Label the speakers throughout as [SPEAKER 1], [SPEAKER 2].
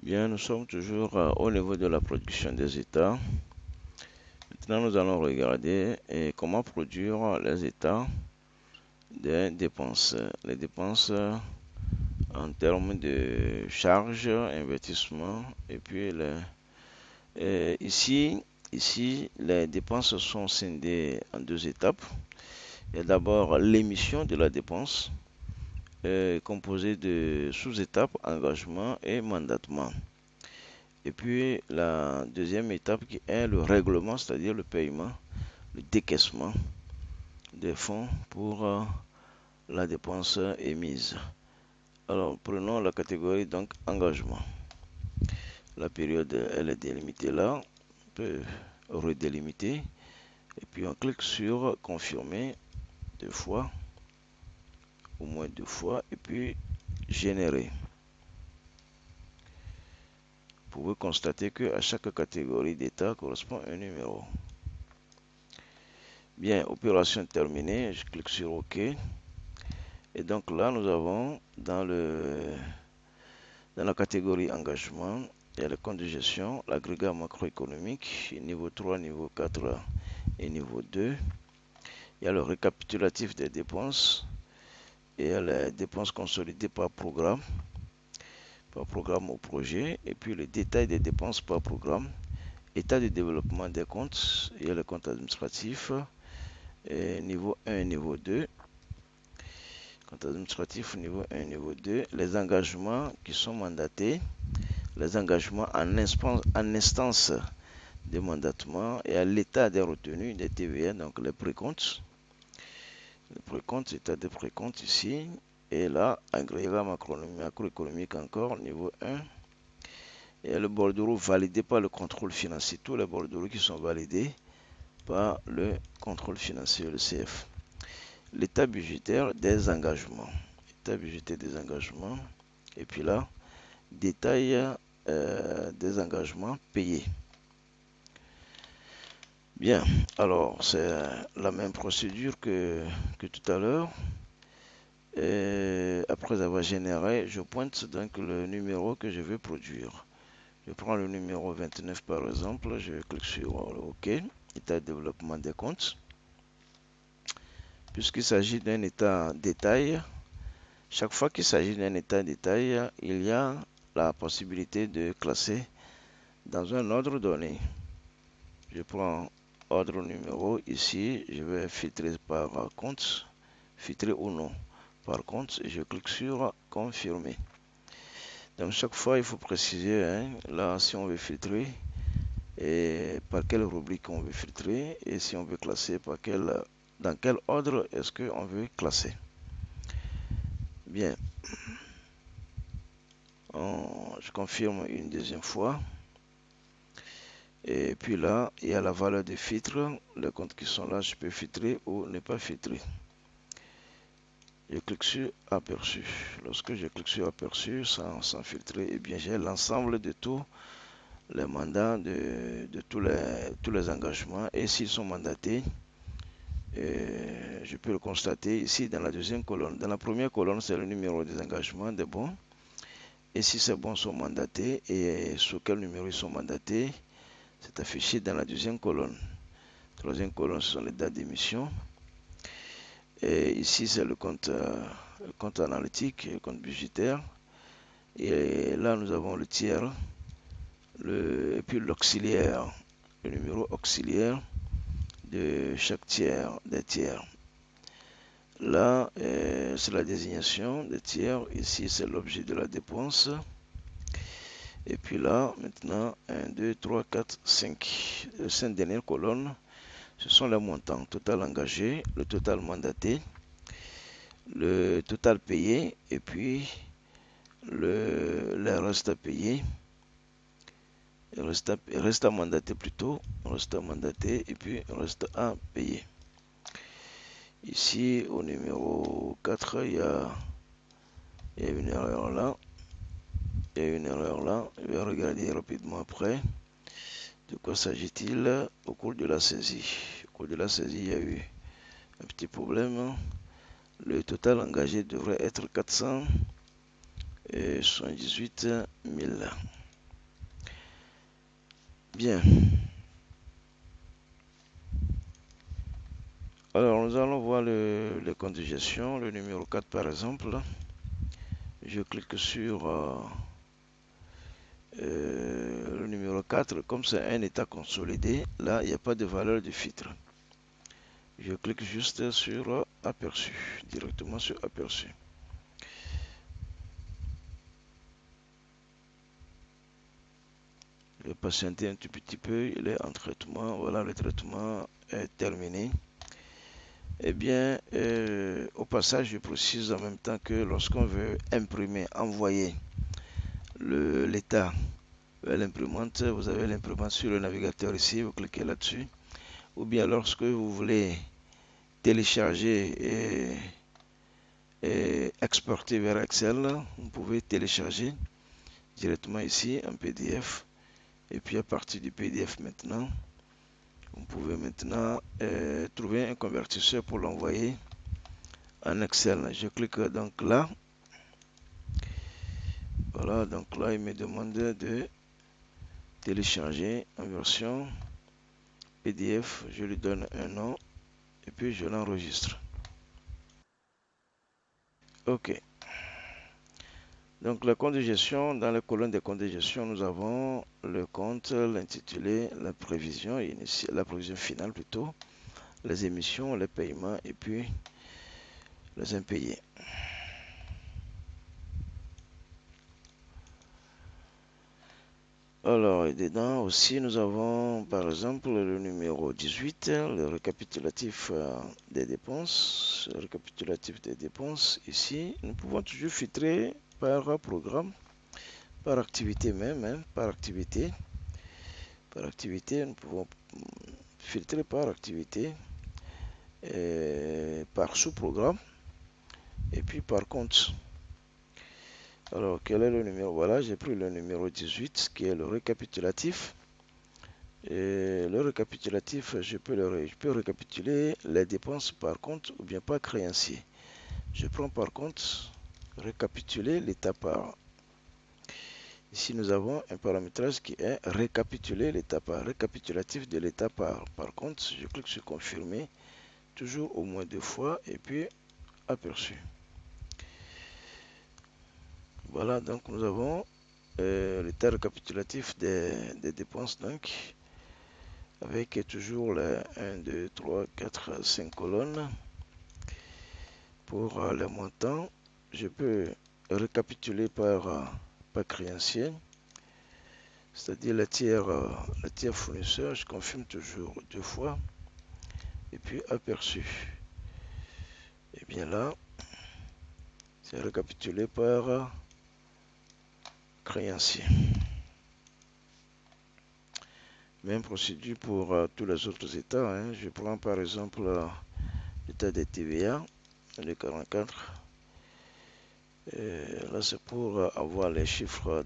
[SPEAKER 1] Bien, nous sommes toujours au niveau de la production des états. Maintenant, nous allons regarder comment produire les états des dépenses. Les dépenses en termes de charges, investissement et puis ici, les dépenses sont scindées en deux étapes. Il y a d'abord l'émission de la dépense composée de sous-étapes engagement et mandatement. Et puis la deuxième étape qui est le règlement, c'est-à-dire le paiement, le décaissement des fonds pour la dépense émise. Alors prenons la catégorie donc engagement. La période elle est délimitée là, on peut redélimiter et puis on clique sur confirmer deux fois, au moins deux fois et puis générer. Vous pouvez constater qu'à chaque catégorie d'état correspond un numéro. Bien, opération terminée, je clique sur OK. Et donc là, nous avons dans la catégorie engagement, il y a le compte de gestion, l'agrégat macroéconomique, niveau 3, niveau 4 et niveau 2. Il y a le récapitulatif des dépenses et il y a les dépenses consolidées par programme ou projet, et puis le détail des dépenses par programme, état de développement des comptes, il y a le compte administratif, niveau 1 et niveau 2. Compte administratif niveau 1, niveau 2, les engagements qui sont mandatés, les engagements en instance de mandatement et à l'état des retenues des TVA, donc les précomptes. Les précomptes, état des précomptes ici. Et là, agrégat macroéconomique encore, niveau 1. Et le bordereau validé par le contrôle financier. Tous les bordereaux qui sont validés par le contrôle financier, le CF. L'état budgétaire des engagements. État budgétaire des engagements. Et puis là, détail des engagements payés. Bien, alors c'est la même procédure que tout à l'heure. Après avoir généré, je pointe donc le numéro que je veux produire. Je prends le numéro 29 par exemple, je clique sur OK, état de développement des comptes. Puisqu'il s'agit d'un état détail, chaque fois qu'il s'agit d'un état détail, il y a la possibilité de classer dans un ordre donné. Je prends ordre numéro ici, je vais filtrer par compte, filtrer ou non par compte et je clique sur confirmer. Donc chaque fois il faut préciser, là si on veut filtrer et par quelle rubrique on veut filtrer et si on veut classer dans quel ordre est-ce qu'on veut classer. Bien, je confirme une deuxième fois. Et puis là, il y a la valeur de filtre. Les comptes qui sont là, je peux filtrer ou ne pas filtrer. Je clique sur aperçu. Lorsque je clique sur aperçu sans filtrer, eh bien j'ai l'ensemble de tous les mandats, de tous les engagements. Et s'ils sont mandatés, je peux le constater ici dans la deuxième colonne. Dans la première colonne, c'est le numéro des engagements, des bons. Et si ces bons sont mandatés et sur quel numéro ils sont mandatés, c'est affiché dans la deuxième colonne. Troisième colonne, ce sont les dates d'émission. Et ici, c'est le compte analytique, le compte budgétaire. Et là, nous avons le tiers, et puis l'auxiliaire, le numéro auxiliaire de chaque tiers, des tiers. Là, c'est la désignation des tiers. Ici, c'est l'objet de la dépense. Et puis là, maintenant, 1, 2, 3, 4, 5. Les 5 dernières colonnes, ce sont les montants. Total engagé, le total mandaté, le total payé et puis le reste à payer. Reste à mandater plutôt. Reste à mandater et puis reste à payer. Ici, au numéro 4, il y a une erreur là. Il y a une erreur là. Je vais regarder rapidement après. De quoi s'agit-il au cours de la saisie? Au cours de la saisie, il y a eu un petit problème. Le total engagé devrait être 478 000. Bien. Alors, nous allons voir le compte de gestion, le numéro 4 par exemple. Je clique sur le numéro 4. Comme c'est un état consolidé, là, il n'y a pas de valeur de filtre. Je clique juste sur aperçu, directement sur aperçu. Je vais patienter un tout petit peu, il est en traitement. Voilà, le traitement est terminé. Eh bien, au passage, je précise en même temps que lorsqu'on veut imprimer, envoyer l'état à l'imprimante, vous avez l'imprimante sur le navigateur ici, vous cliquez là-dessus. Ou bien lorsque vous voulez télécharger et exporter vers Excel, vous pouvez télécharger directement ici en PDF. Et puis à partir du PDF maintenant, vous pouvez maintenant trouver un convertisseur pour l'envoyer en Excel. Je clique donc là. Voilà, donc là, il me demande de télécharger en version PDF. Je lui donne un nom et puis je l'enregistre. OK. Donc, le compte de gestion, dans la colonne des comptes de gestion, nous avons le compte, l'intitulé, la prévision initiale, la prévision finale plutôt, les émissions, les paiements et puis les impayés. Alors, et dedans aussi, nous avons par exemple le numéro 18, le récapitulatif des dépenses. Le récapitulatif des dépenses, ici, nous pouvons toujours filtrer par programme, par activité même, hein, par activité. Par activité, nous pouvons filtrer par activité, par sous-programme et puis par compte. Alors, quel est le numéro? Voilà, j'ai pris le numéro 18 qui est le récapitulatif. Et le récapitulatif, je peux récapituler les dépenses par compte ou bien par créancier. Je prends par compte, récapituler l'état par. Ici, nous avons un paramétrage qui est récapituler l'état par, récapitulatif de l'état par compte. Je clique sur confirmer, toujours au moins 2 fois, et puis aperçu. Voilà, donc nous avons l'état récapitulatif des dépenses, donc, avec toujours les 1, 2, 3, 4, 5 colonnes. Pour les montants, je peux récapituler par créancier, c'est-à-dire le tiers fournisseur, je confirme toujours 2 fois, et puis aperçu. Et bien là, c'est récapitulé par créancier. Même procédure pour tous les autres états. Hein. Je prends par exemple l'état des TVA, le 44. Là, c'est pour avoir les chiffres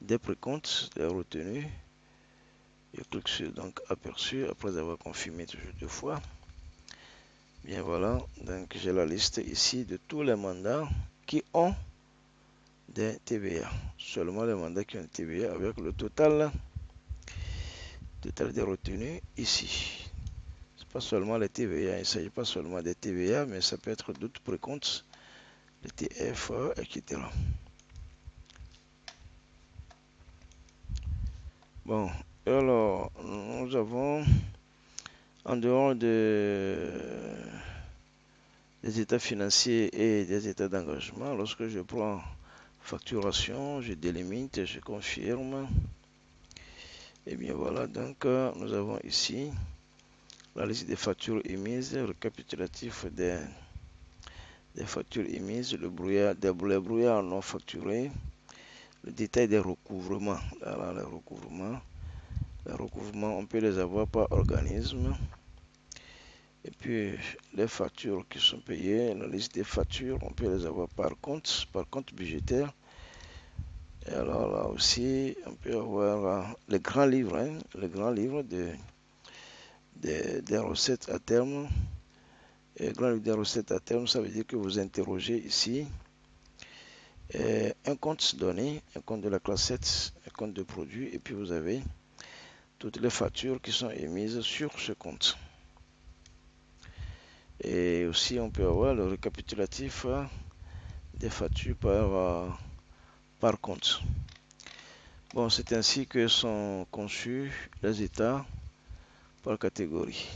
[SPEAKER 1] des précomptes, des retenues. Je clique sur donc aperçu après avoir confirmé toujours 2 fois. Bien voilà, donc j'ai la liste ici de tous les mandats qui ont des TVA. Seulement les mandats qui ont des TVA avec le total des retenues ici. C'est pas seulement les TVA, il ne s'agit pas seulement des TVA, mais ça peut être d'autres précomptes, les TFA, etc. Bon, alors nous avons en dehors des états financiers et des états d'engagement, lorsque je prends facturation, je délimite, je confirme. Et bien voilà, donc nous avons ici la liste des factures émises, récapitulatif des factures émises, les brouillards non facturés, le détail des recouvrements. Là, les recouvrements. Les recouvrements, on peut les avoir par organisme. Et puis les factures qui sont payées, la liste des factures, on peut les avoir par compte budgétaire. Et alors là aussi, on peut avoir les grands livres, hein, les grands livres des recettes à terme. Et grand livre des recettes à terme, ça veut dire que vous interrogez ici un compte donné, un compte de la classe 7, un compte de produit, et puis vous avez toutes les factures qui sont émises sur ce compte. Et aussi, on peut avoir le récapitulatif des factures par compte. Bon, c'est ainsi que sont conçus les états par catégorie.